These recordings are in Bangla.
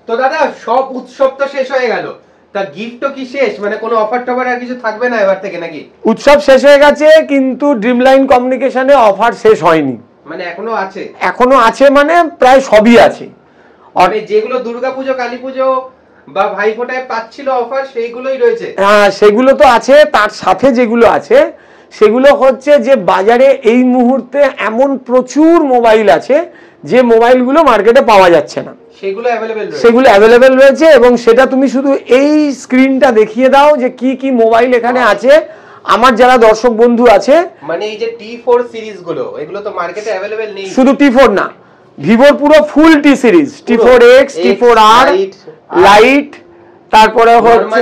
তো দাদা সব উৎসব তো শেষ হয়ে গেল, তা গিফটও কি শেষ? মানে কোনো অফার টফার আর কিছু থাকবে না এবার থেকে নাকি? উৎসব শেষ হয়ে গেছে, কিন্তু ড্রিমলাইন কমিউনিকেশনে অফার শেষ হয়নি। মানে এখনো আছে? এখনো আছে, মানে প্রায় সবই আছে। মানে যেগুলো দুর্গাপুজো, কালীপুজো বা ভাইফোঁটায় পাচ্ছিল অফার, সেইগুলোই রয়েছে? হ্যাঁ, সেগুলো তো আছে। তার সাথে যেগুলো আছে সেগুলো হচ্ছে যে বাজারে এই মুহূর্তে এমন প্রচুর মোবাইল আছে যে মোবাইলগুলো মার্কেটে পাওয়া যাচ্ছে না, সেগুলো অ্যাভেলেবেল রয়েছে। এবং সেটা তুমি শুধু এই স্ক্রিনটা দেখিয়ে দাও যে কি কি মোবাইল এখানে আছে। আমার যারা দর্শক বন্ধু আছে, মানে এই যে T4 সিরিজ গুলো, এগুলো তো মার্কেটে অ্যাভেলেবেল নেই। শুধু T4 না, ভিভোর পুরো ফুল টি সিরিজ, T4X, T4R, লাইট, তারপরে হচ্ছে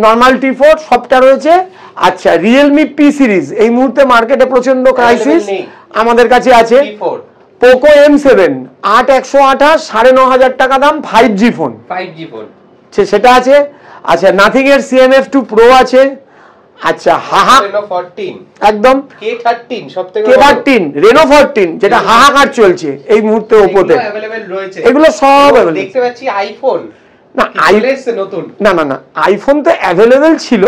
নরমাল T4 সবটা রয়েছে। আচ্ছা, রিয়েলমি পি সিরিজ এই মুহূর্তে মার্কেটে প্রচন্ড ক্রাইসিস, আমাদের কাছে আছে। পোকো M7 8128 9,500 টাকা দাম, 5G ফোন, সেটা আছে। আচ্ছা, নাথিং এর CMF2 Pro আছে। আচ্ছা, একদম K13 Reno 14 যেটা হাহাকার চলছে এই মুহূর্তে ওপোতে, এগুলো সব দেখতে পাচ্ছি। আইফোন না, আইফোন তো অ্যাভেলেবেল ছিল।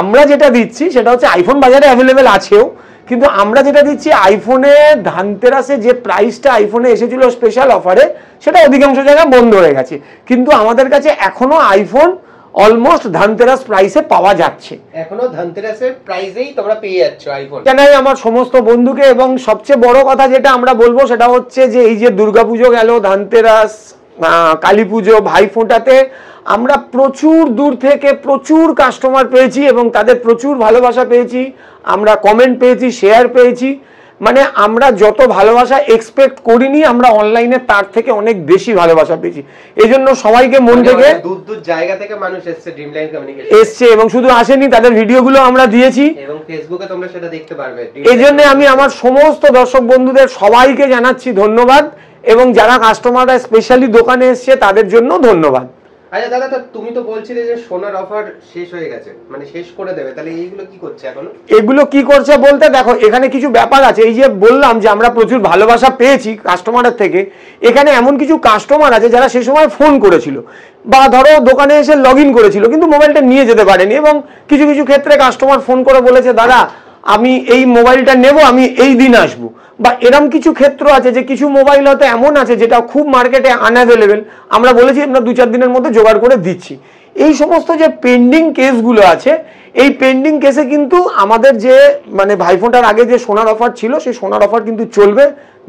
আমরা যেটা দিচ্ছি সেটা হচ্ছে আইফোন বাজারে অ্যাভেলেবেল আছেও, কিন্তু আমরা যেটা দিচ্ছি আইফোনে ধানতেরাসে যে প্রাইসটা আইফোনে এসেছিল স্পেশাল অফারে, সেটা অধিকাংশ জায়গায় বন্ধ হয়ে গেছে। কিন্তু আমাদের কাছে এখনো আইফোন অলমোস্ট ধানতেরাস প্রাইসে পাওয়া যাচ্ছে, এখনো ধানতেরাসের প্রাইসেই তোমরা পেয়ে যাচ্ছ আইফোন। জানাই আমার সমস্ত বন্ধুকে। এবং সবচেয়ে বড় কথা যেটা আমরা বলবো সেটা হচ্ছে যে এই যে দুর্গাপুজো গেল, ধানতেরাস, কালী পুজো, ভাইফোঁটাতে আমরা প্রচুর দূর থেকে প্রচুর কাস্টমার পেয়েছি এবং তাদের প্রচুর ভালোবাসা পেয়েছি, আমরা কমেন্ট পেয়েছি, শেয়ার পেয়েছি। মানে আমরা যত ভালোবাসা এক্সপেক্ট করিনি, আমরা অনলাইনে তার থেকে অনেক বেশি ভালোবাসা পেয়েছি। এই জন্য সবাইকে মন থেকে, দূর দূর জায়গা থেকে মানুষ এসছে, ড্রিমলাইন কমিউনিকেশন এসছে। এবং শুধু আসেনি, তাদের ভিডিওগুলো আমরা দিয়েছি এবং ফেসবুকে তোমরা সেটা দেখতে পারবে। এই জন্য আমি আমার সমস্ত দর্শক বন্ধুদের সবাইকে জানাচ্ছি ধন্যবাদ, এবং যারা কাস্টমাররা স্পেশালি দোকানে এসছে তাদের জন্য ধন্যবাদ। আচ্ছা দাদা, তুমি তো বলছিলে যে সোনার অফার শেষ হয়ে গেছে, মানে শেষ করে দেবে, তাহলে এইগুলো কি করছে এখন? এগুলো কি করছে বলতে, দেখো এখানে কিছু ব্যাপার আছে। এই যে বললাম যে আমরা প্রচুর ভালোবাসা পেয়েছি কাস্টমারের থেকে, এখানে এমন কিছু কাস্টমার আছে যারা সে সময় ফোন করেছিল বা ধরো দোকানে এসে লগ ইন করেছিল, কিন্তু মোবাইলটা নিয়ে যেতে পারেনি। এবং কিছু কিছু ক্ষেত্রে কাস্টমার ফোন করে বলেছে, দাদা আমি এই মোবাইলটা নেব, আমি এই দিন আসবো। বা এরকম কিছু ক্ষেত্র আছে যে কিছু মোবাইল হয়তো এমন আছে যেটা খুব মার্কেটে আনঅ্যাভেলেবেল, আমরা বলেছি আমরা 2-4 দিনের মধ্যে জোগাড় করে দিচ্ছি। এই সমস্ত যে পেন্ডিং কেসগুলো আছে, এই পেন্ডিং কেসে কিন্তু আমাদের যে মানে ভাইফোঁটার আগে যে সোনার অফার ছিল, সেই সোনার অফার কিন্তু চলবে।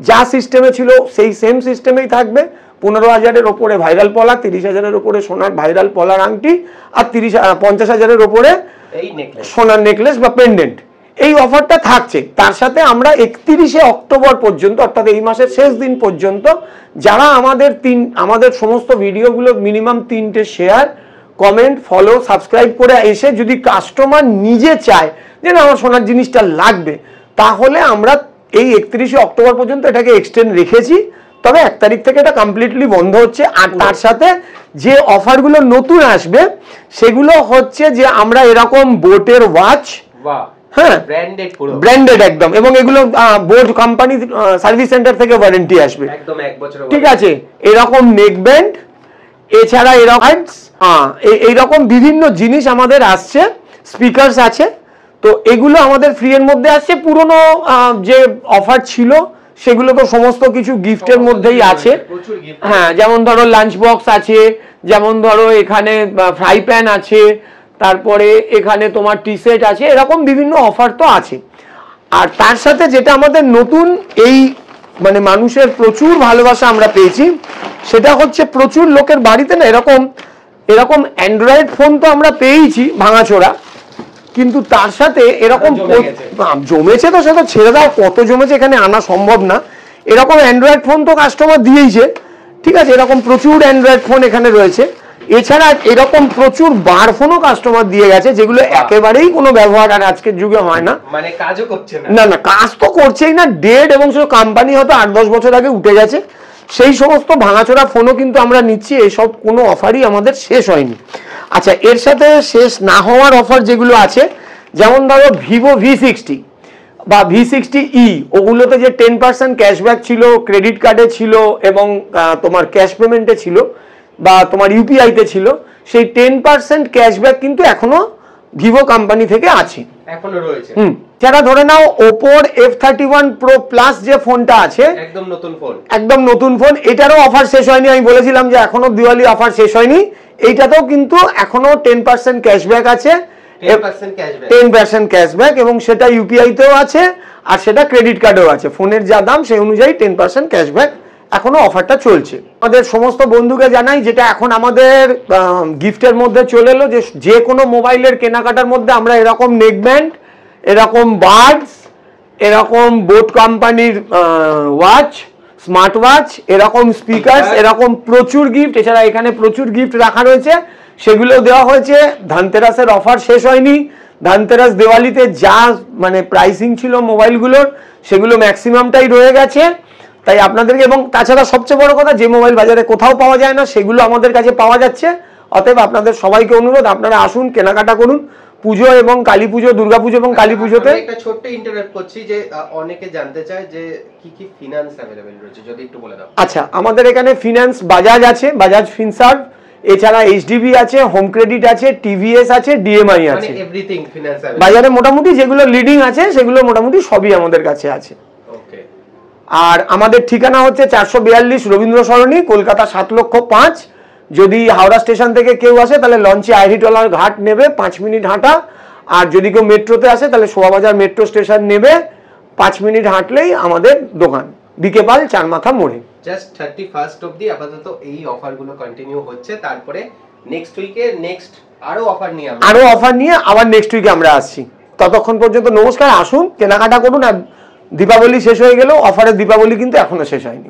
যা সিস্টেমে ছিল সেই সেম সিস্টেমেই থাকবে। 15,000-এর ওপরে ভাইরাল পলা, 30,000-এর ওপরে সোনার ভাইরাল পলার আংটি, আর 50,000-এর ওপরে সোনার নেকলেস বা পেন্ডেন্ট, এই অফারটা থাকছে। তার সাথে আমরা 31শে অক্টোবর পর্যন্ত, অর্থাৎ এই মাসের শেষ দিন পর্যন্ত, যারা আমাদের সমস্ত ভিডিওগুলো মিনিমাম 3টে শেয়ার, কমেন্ট, ফলো, সাবস্ক্রাইব করে এসে যদি কাস্টমার নিজে চায় যে না আমার সোনার জিনিসটা লাগবে, তাহলে আমরা এই 31শে অক্টোবর পর্যন্ত এটাকে এক্সটেন্ড রেখেছি। তবে 1 তারিখ থেকে এটা কমপ্লিটলি বন্ধ হচ্ছে। আর তার সাথে যে অফারগুলো নতুন আসবে সেগুলো হচ্ছে যে আমরা এরকম বোটের ওয়াচ, হ্যাঁ ব্র্যান্ডেড একদম, এবং এগুলো বোট কোম্পানি সার্ভিস সেন্টার থেকে ওয়ারেন্টি আসবে একদম 1 বছর, ঠিক আছে। এরকম নেক ব্যান্ড, এছাড়া এরকম এইরকম বিভিন্ন জিনিস আমাদের আসছে, স্পিকারস আছে। তো এগুলো আমাদের ফ্রি এর মধ্যে আসছে। পুরনো যে অফার ছিল সেগুলো তো সমস্ত কিছু গিফটের মধ্যেই আছে। হ্যাঁ, যেমন ধরো লাঞ্চ বক্স আছে, যেমন ধরো এখানে ফ্রাই প্যান আছে, তারপরে এখানে তোমার টি সেট আছে, এরকম বিভিন্ন অফার তো আছে। আর তার সাথে যেটা আমাদের নতুন, এই মানে মানুষের প্রচুর ভালোবাসা আমরা পেয়েছি, সেটা হচ্ছে প্রচুর লোকের বাড়িতে না এরকম অ্যান্ড্রয়েড ফোন তো আমরা পেয়েছি ভাঙাচোরা, কিন্তু তার সাথে এরকম জমেছে, তো সেটা ছেড়ে দাও, কত জমেছে এখানে আনা সম্ভব না। এরকম অ্যান্ড্রয়েড ফোন তো কাস্টমার দিয়েইছে, ঠিক আছে। এরকম প্রচুর অ্যান্ড্রয়েড ফোন এখানে রয়েছে। এছাড়া এরকম প্রচুর বার ফোনও কাস্টমার দিয়ে গেছে, যেগুলো একেবারেই কোনো ব্যবহার আর আজকের যুগে হয় না, মানে কাজও করছে না, কাজ তো করছেই না, ডেড, এবং সেই কোম্পানি হয়তো 8-10 বছর আগে উঠে গেছে। সেই সমস্ত ভাঙাচোরা ফোনও কিন্তু আমরা নিচ্ছি। এইসব কোনো অফারই আমাদের শেষ হয়নি। আচ্ছা, এর সাথে শেষ না হওয়ার অফার যেগুলো আছে, যেমন ধরো ভিভো V60 বা V60e, ওগুলোতে যে 10% ক্যাশব্যাক ছিল, ক্রেডিট কার্ডে ছিল এবং তোমার ক্যাশ পেমেন্টে ছিল, বা তোমার ইউপিআই তে ছিল, সেই 10% ক্যাশব্যাক কিন্তু এখনো ভিভো কোম্পানি থেকে আছে, এখনো রয়েছে। যারা ধরে নাও ওপোর F31 Pro Plus যে ফোনটা আছে, একদম নতুন ফোন, একদম নতুন ফোন, এটারও অফার শেষ হয়নি। আমি বলেছিলাম যে এখনো দিওয়ালি অফার শেষ হয়নি, এইটাতেও কিন্তু এখনো 10% ক্যাশব্যাক আছে, 10% ক্যাশব্যাক, এবং সেটা ইউপিআই তেও আছে আর সেটা ক্রেডিট কার্ডেও আছে। ফোনের যা দাম সেই অনুযায়ী 10% ক্যাশব্যাক এখনো অফারটা চলছে। আমাদের সমস্ত বন্ধুকে জানাই, যেটা এখন আমাদের গিফটের মধ্যে চলে এলো, যে কোনো মোবাইলের কেনাকাটার মধ্যে আমরা এরকম নেকব্যান্ড, এরকম বাডস, এরকম বোট কোম্পানির ওয়াচ, স্মার্ট ওয়াচ, এরকম স্পিকার, এরকম প্রচুর গিফট, এছাড়া এখানে প্রচুর গিফট রাখা রয়েছে, সেগুলো দেওয়া হয়েছে। ধানতেরাসের অফার শেষ হয়নি, ধানতেরাস দিওয়ালিতে যা মানে প্রাইসিং ছিল মোবাইলগুলোর সেগুলো ম্যাক্সিমামটাই রয়ে গেছে। তাই আপনাদেরকে, এবং তাছাড়া সবচেয়ে বড় কথা, যে মোবাইল বাজারে কোথাও পাওয়া যায় না সেগুলো আমাদের কাছে পাওয়া যাচ্ছে। অতএব আপনাদের সবাইকে অনুরোধ, আপনারা আসুন, কেনাকাটা করুন। পুজো এবং কালী পুজো, দুর্গা পুজো এবং কালী পুজোতে একটা ছোট্ট ইন্টারাপ্ট করছি, যে অনেকে জানতে চায় যে কি কি ফিনান্স अवेलेबल রয়েছে, যদি একটু বলে দাও। আচ্ছা, আমাদের এখানে ফিনান্স বাজাজ আছে, বাজাজ ফিনসার্ভ, এছাড়া এইচডিবি আছে, হোম ক্রেডিট আছে, টিভিএস আছে, ডিএমআই আছে, মানে এভরিথিং ফিনান্স अवेलेबल বাজারে মোটামুটি যেগুলো লিডিং আছে সেগুলো মোটামুটি সবই আমাদের কাছে আছে। ওকে। আর আমাদের ঠিকানা হচ্ছে 442 রবীন্দ্র সরণি, কলকাতা 7,05,000। যদি হাওড়া স্টেশন থেকে কেউ আসে তাহলে লঞ্চে আইরিটোলার ঘাট নেবে, 5 মিনিট হাঁটা। আর যদি কেউ মেট্রোতে আসে তাহলে শোভাবাজার মেট্রো স্টেশন নেবে, 5 মিনিট হাঁটলেই আমাদের দোকান, বিকেপাল চারমাথা মোড়ে। জাস্ট 31st অবধি আপাতত এই অফারগুলো কন্টিনিউ হচ্ছে, তারপরে নেক্সট উইকে নেক্সট আরো অফার নিয়ে আবার নেক্সট উইকে আমরা আসছি। ততক্ষণ পর্যন্ত নমস্কার, আসুন, কেনাকাটা করুন। আর দীপাবলি শেষ হয়ে গেল, অফারের দীপাবলি কিন্তু এখনো শেষ হয়নি।